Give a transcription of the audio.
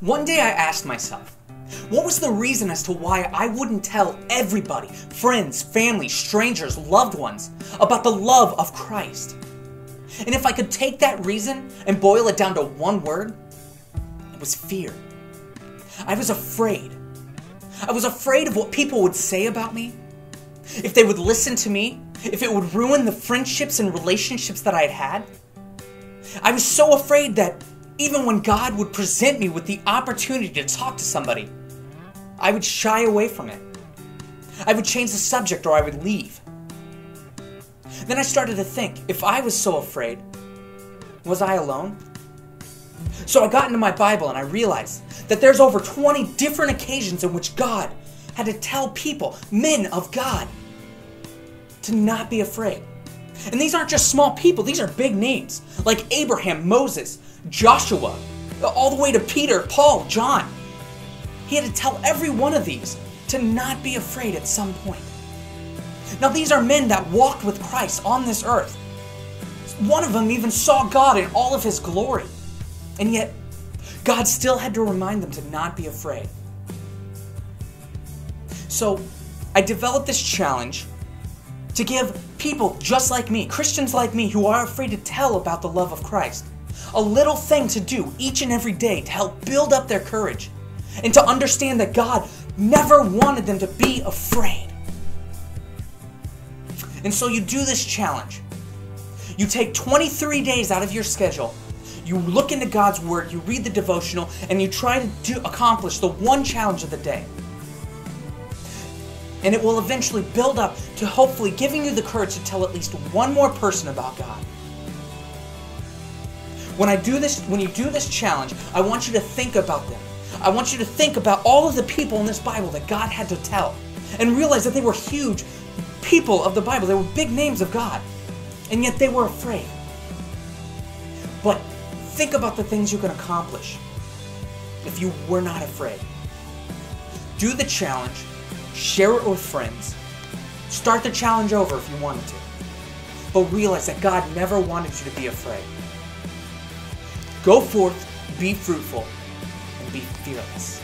One day I asked myself, what was the reason as to why I wouldn't tell everybody, friends, family, strangers, loved ones, about the love of Christ? And if I could take that reason and boil it down to one word, it was fear. I was afraid. I was afraid of what people would say about me, if they would listen to me, if it would ruin the friendships and relationships that I had had. I was so afraid that even when God would present me with the opportunity to talk to somebody, I would shy away from it. I would change the subject or I would leave. Then I started to think, if I was so afraid, was I alone? So I got into my Bible and I realized that there's over 20 different occasions in which God had to tell people, men of God, to not be afraid. And these aren't just small people, these are big names, like Abraham, Moses, Joshua, all the way to Peter, Paul, John. He had to tell every one of these to not be afraid at some point. Now these are men that walked with Christ on this earth. One of them even saw God in all of His glory. And yet, God still had to remind them to not be afraid. So, I developed this challenge to give people just like me, Christians like me, who are afraid to tell about the love of Christ, a little thing to do each and every day to help build up their courage and to understand that God never wanted them to be afraid. And so you do this challenge. You take 23 days out of your schedule. You look into God's Word, you read the devotional, and you try to accomplish the one challenge of the day. And it will eventually build up to hopefully giving you the courage to tell at least one more person about God. When you do this challenge, I want you to think about them. I want you to think about all of the people in this Bible that God had to tell, and realize that they were huge people of the Bible. They were big names of God, and yet they were afraid. But think about the things you can accomplish if you were not afraid. Do the challenge, share it with friends, start the challenge over if you wanted to, but realize that God never wanted you to be afraid. Go forth, be fruitful, and be fearless.